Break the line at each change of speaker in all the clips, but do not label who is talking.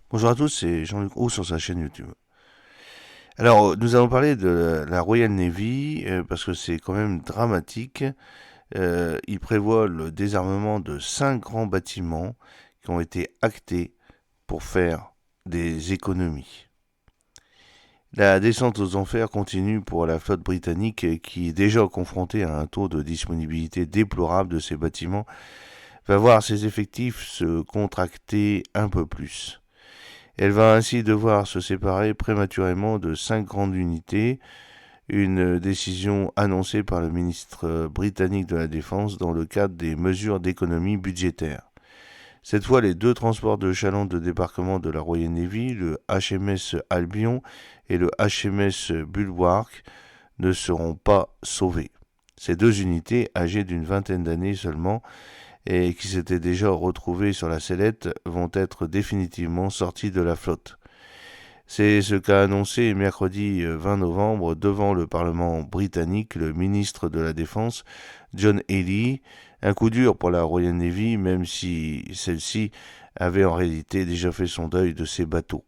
Bonjour à tous, c'est Jean-Luc Roux sur sa chaîne YouTube. Alors, nous allons parler de la Royal Navy parce que c'est quand même dramatique. Il prévoit le désarmement de 5 grands bâtiments qui ont été actés pour faire des économies. La descente aux enfers continue pour la flotte britannique qui est déjà confrontée à un taux de disponibilité déplorable de ses bâtiments, va voir ses effectifs se contracter un peu plus. Elle va ainsi devoir se séparer prématurément de 5 grandes unités, une décision annoncée par le ministre britannique de la Défense dans le cadre des mesures d'économie budgétaire. Cette fois, les 2 transports de chalands de débarquement de la Royal Navy, le HMS Albion et le HMS Bulwark, ne seront pas sauvés. Ces 2 unités, âgées d'une vingtaine d'années seulement, et qui s'étaient déjà retrouvés sur la sellette, vont être définitivement sortis de la flotte. C'est ce qu'a annoncé mercredi 20 novembre devant le Parlement britannique le ministre de la Défense, John Healey. Un coup dur pour la Royal Navy, même si celle-ci avait en réalité déjà fait son deuil de ses bateaux.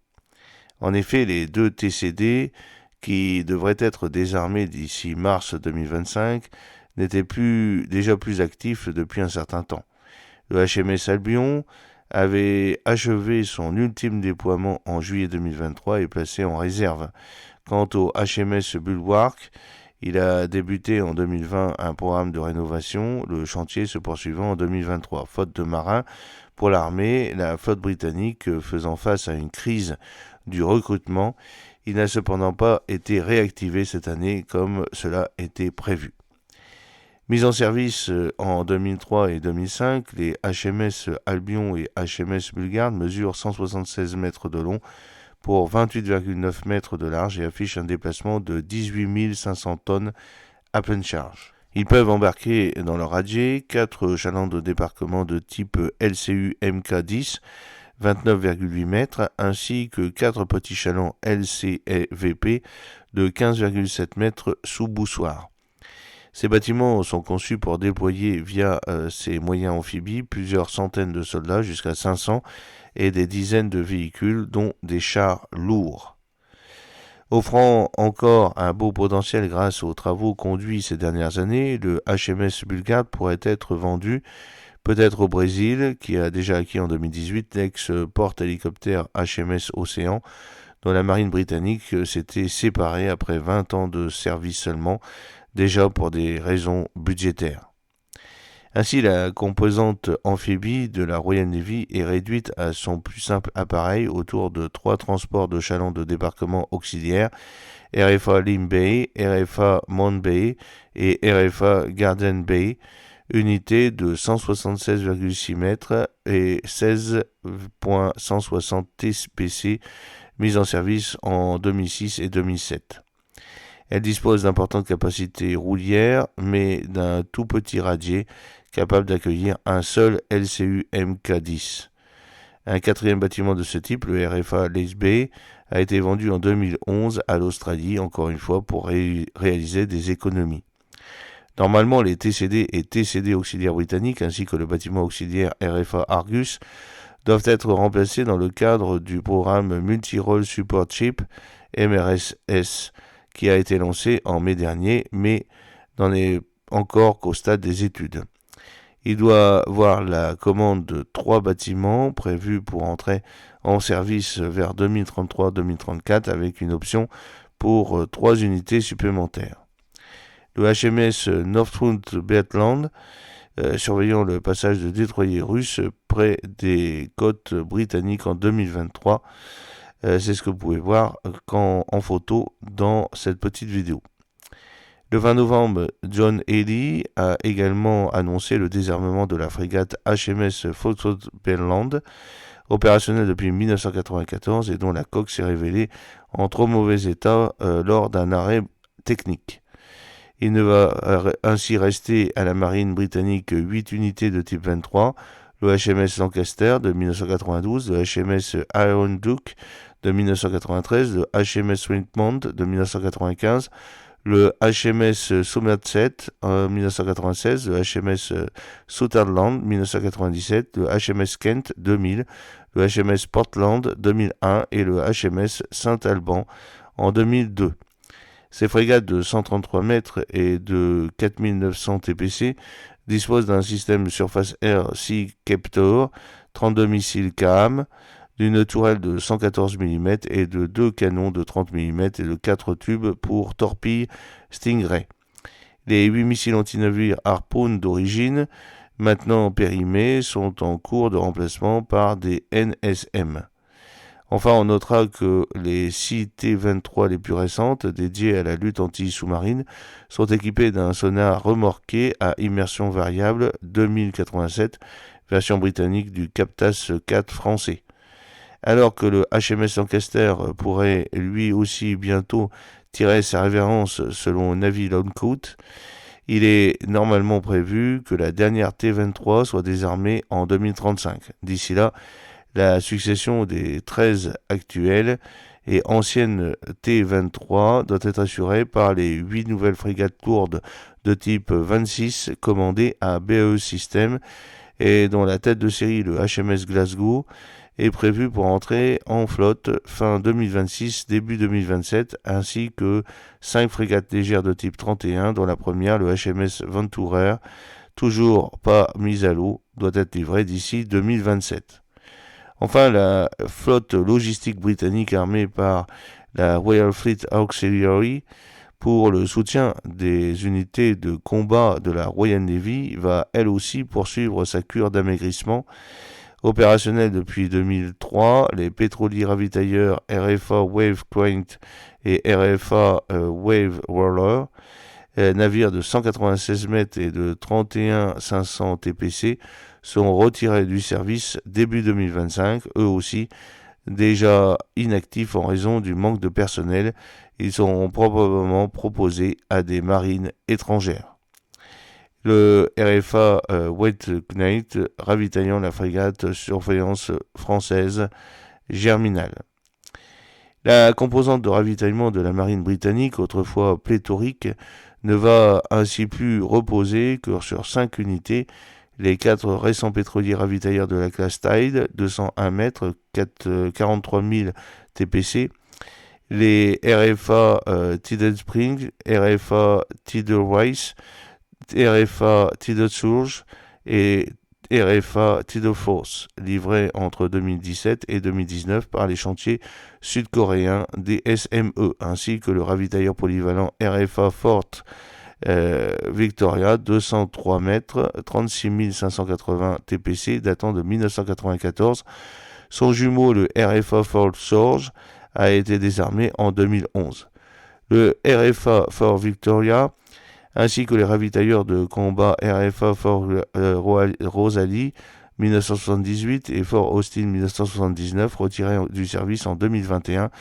En effet, les 2 TCD, qui devraient être désarmés d'ici mars 2025, n'étaient déjà plus actifs depuis un certain temps. Le HMS Albion avait achevé son ultime déploiement en juillet 2023 et placé en réserve. Quant au HMS Bulwark, il a débuté en 2020 un programme de rénovation, le chantier se poursuivant en 2023. Faute de marins pour l'armée, la flotte britannique faisant face à une crise du recrutement, il n'a cependant pas été réactivé cette année comme cela était prévu. Mis en service en 2003 et 2005, les HMS Albion et HMS Bulgare mesurent 176 mètres de long pour 28,9 mètres de large et affichent un déplacement de 18 500 tonnes à pleine charge. Ils peuvent embarquer dans leur radier 4 chalands de débarquement de type LCU MK10, 29,8 mètres, ainsi que 4 petits chalands LCVP de 15,7 mètres sous boussoir. Ces bâtiments sont conçus pour déployer via ces moyens amphibies plusieurs centaines de soldats jusqu'à 500 et des dizaines de véhicules dont des chars lourds. Offrant encore un beau potentiel grâce aux travaux conduits ces dernières années, le HMS Bulgare pourrait être vendu peut-être au Brésil, qui a déjà acquis en 2018 l'ex-porte-hélicoptère HMS Océan, dont la marine britannique s'était séparée après 20 ans de service seulement, déjà pour des raisons budgétaires. Ainsi, la composante amphibie de la Royal Navy est réduite à son plus simple appareil autour de 3 transports de chalands de débarquement auxiliaires, RFA Lim Bay, RFA Mount Bay et RFA Garden Bay, unités de 176,6 mètres et 16,160 TPC mises en service en 2006 et 2007. Elle dispose d'importantes capacités roulières, mais d'un tout petit radier capable d'accueillir un seul LCU MK10. Un quatrième bâtiment de ce type, le RFA Lace Bay, a été vendu en 2011 à l'Australie, encore une fois pour réaliser des économies. Normalement, les TCD et TCD auxiliaires britanniques, ainsi que le bâtiment auxiliaire RFA Argus, doivent être remplacés dans le cadre du programme Multi-Role Support Ship, MRSS, qui a été lancé en mai dernier, mais n'en est encore qu'au stade des études. Il doit voir la commande de 3 bâtiments prévus pour entrer en service vers 2033-2034 avec une option pour 3 unités supplémentaires. Le HMS Northumberland, surveillant le passage de détroyers russes près des côtes britanniques en 2023, c'est ce que vous pouvez voir en photo dans cette petite vidéo. Le 20 novembre, John Healey a également annoncé le désarmement de la frégate HMS Falklands, opérationnelle depuis 1994 et dont la coque s'est révélée en trop mauvais état lors d'un arrêt technique. Il ne va ainsi rester à la marine britannique 8 unités de type 23, le HMS Lancaster de 1992, le HMS Iron Duke de 1993, le HMS Richmond de 1995, le HMS Somerset en 1996, le HMS Sutherland 1997, le HMS Kent 2000, le HMS Portland 2001 et le HMS Saint-Alban en 2002. Ces frégates de 133 mètres et de 4900 TPC disposent d'un système Surface Air Sea Captor, 32 missiles CAM, d'une tourelle de 114 mm et de 2 canons de 30 mm et de 4 tubes pour torpilles Stingray. Les 8 missiles anti-navires Harpoon d'origine, maintenant périmés, sont en cours de remplacement par des NSM. Enfin, on notera que les 6 T-23 les plus récentes, dédiées à la lutte anti-sous-marine, sont équipées d'un sonar remorqué à immersion variable 2087, version britannique du Captas 4 français. Alors que le HMS Lancaster pourrait lui aussi bientôt tirer sa révérence selon Navy Longcoat, il est normalement prévu que la dernière T-23 soit désarmée en 2035. D'ici là, la succession des 13 actuelles et anciennes T-23 doit être assurée par les 8 nouvelles frégates lourdes de type 26 commandées à BAE Systems et dont la tête de série, le HMS Glasgow, est prévue pour entrer en flotte fin 2026, début 2027, ainsi que 5 frégates légères de type 31, dont la première, le HMS Venturer, toujours pas mise à l'eau, doit être livrée d'ici 2027. Enfin, la flotte logistique britannique armée par la Royal Fleet Auxiliary pour le soutien des unités de combat de la Royal Navy va elle aussi poursuivre sa cure d'amaigrissement. Opérationnels depuis 2003, les pétroliers ravitailleurs RFA Wave Quaint et RFA Wave Roller, navires de 196 mètres et de 31 500 TPC, sont retirés du service début 2025, eux aussi déjà inactifs en raison du manque de personnel. Ils seront probablement proposés à des marines étrangères. Le RFA Wave Knight ravitaillant la frégate surveillance française Germinal. La composante de ravitaillement de la marine britannique, autrefois pléthorique, ne va ainsi plus reposer que sur 5 unités. Les 4 récents pétroliers ravitailleurs de la classe Tide, 201 mètres, 43 000 TPC, les RFA Tidal Spring, RFA Tidal Rice, RFA Tidal Surge et RFA Tidal Force, livrés entre 2017 et 2019 par les chantiers sud-coréens des SME, ainsi que le ravitailleur polyvalent RFA Fort Victoria, 203 mètres, 36 580 TPC, datant de 1994. Son jumeau, le RFA Fort Surge, a été désarmé en 2011. Le RFA Fort Victoria, ainsi que les ravitailleurs de combat RFA Fort Rosalie 1978 et Fort Austin 1979, retirés du service en 2021,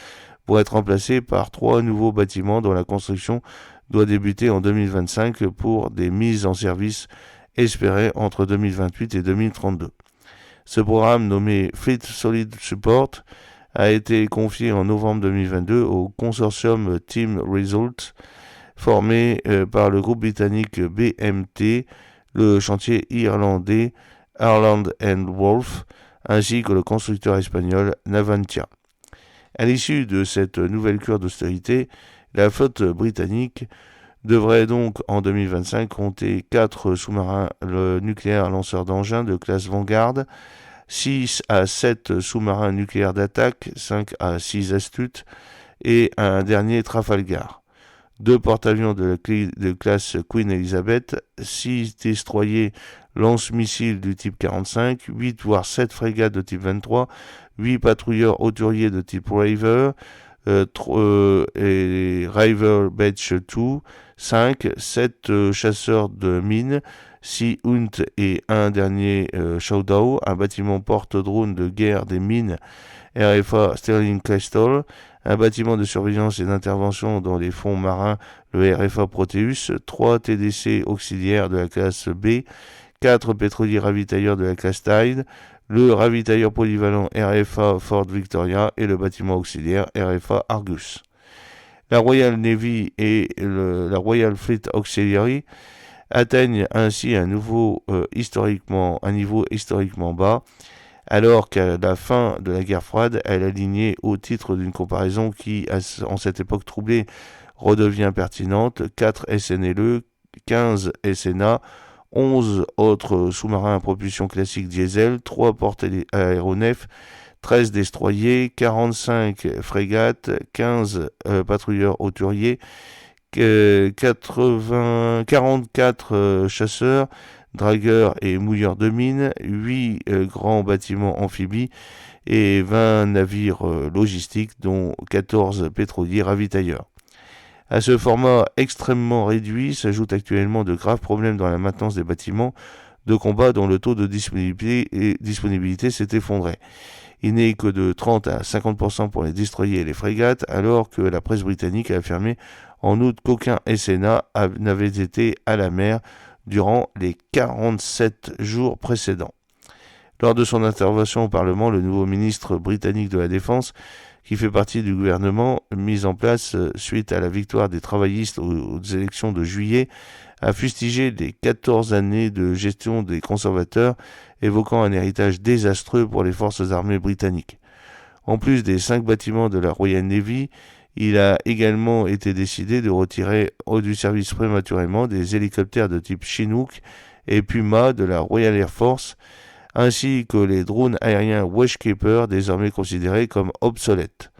pour être remplacés par 3 nouveaux bâtiments dont la construction doit débuter en 2025 pour des mises en service espérées entre 2028 et 2032. Ce programme, nommé Fleet Solid Support, a été confié en novembre 2022 au consortium Team Results, formé par le groupe britannique BMT, le chantier irlandais Harland Wolff, ainsi que le constructeur espagnol Navantia. À l'issue de cette nouvelle cure d'austérité, la flotte britannique devrait donc en 2025 compter 4 sous-marins nucléaires lanceurs d'engins de classe Vanguard, 6 à 7 sous-marins nucléaires d'attaque, 5 à 6 Astute et un dernier Trafalgar. 2 porte-avions de classe Queen Elizabeth, 6 destroyers lance-missiles du type 45, 8 voire 7 frégates de type 23, 8 patrouilleurs hauturiers de type Raver, et River Batch 2, 5, 7 chasseurs de mines, 6 Hunt et un dernier Shadow, un bâtiment porte-drone de guerre des mines RFA Sterling Crystal, un bâtiment de surveillance et d'intervention dans les fonds marins, le RFA Proteus, 3 TDC auxiliaires de la classe B, 4 pétroliers ravitailleurs de la classe Tide, le ravitailleur polyvalent RFA Fort Victoria et le bâtiment auxiliaire RFA Argus. La Royal Navy et la Royal Fleet Auxiliary atteignent ainsi un niveau historiquement bas, alors qu'à la fin de la guerre froide, elle alignait au titre d'une comparaison qui, en cette époque troublée, redevient pertinente, 4 SNLE, 15 SNA, 11 autres sous-marins à propulsion classique diesel, 3 porte-aéronefs, 13 destroyers, 45 frégates, 15 patrouilleurs hauturiers, 44 chasseurs, dragueurs et mouilleurs de mines, 8 grands bâtiments amphibies et 20 navires logistiques, dont 14 pétroliers ravitailleurs. À ce format extrêmement réduit s'ajoutent actuellement de graves problèmes dans la maintenance des bâtiments de combat dont le taux de disponibilité s'est effondré. Il n'est que de 30 à 50% pour les destroyers et les frégates, alors que la presse britannique a affirmé en août qu'aucun SNA n'avait été à la mer durant les 47 jours précédents. Lors de son intervention au Parlement, le nouveau ministre britannique de la Défense, qui fait partie du gouvernement mis en place suite à la victoire des travaillistes aux élections de juillet, a fustigé les 14 années de gestion des conservateurs, évoquant un héritage désastreux pour les forces armées britanniques. En plus des 5 bâtiments de la Royal Navy, il a également été décidé de retirer du service prématurément des hélicoptères de type Chinook et Puma de la Royal Air Force, ainsi que les drones aériens Watchkeeper, désormais considérés comme obsolètes.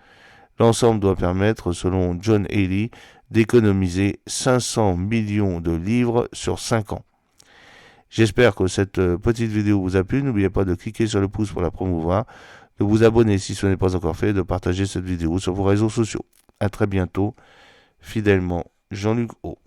L'ensemble doit permettre, selon John Haley, d'économiser 500 millions de livres sur 5 ans. J'espère que cette petite vidéo vous a plu. N'oubliez pas de cliquer sur le pouce pour la promouvoir, de vous abonner si ce n'est pas encore fait, et de partager cette vidéo sur vos réseaux sociaux. A très bientôt. Fidèlement, Jean-Luc O.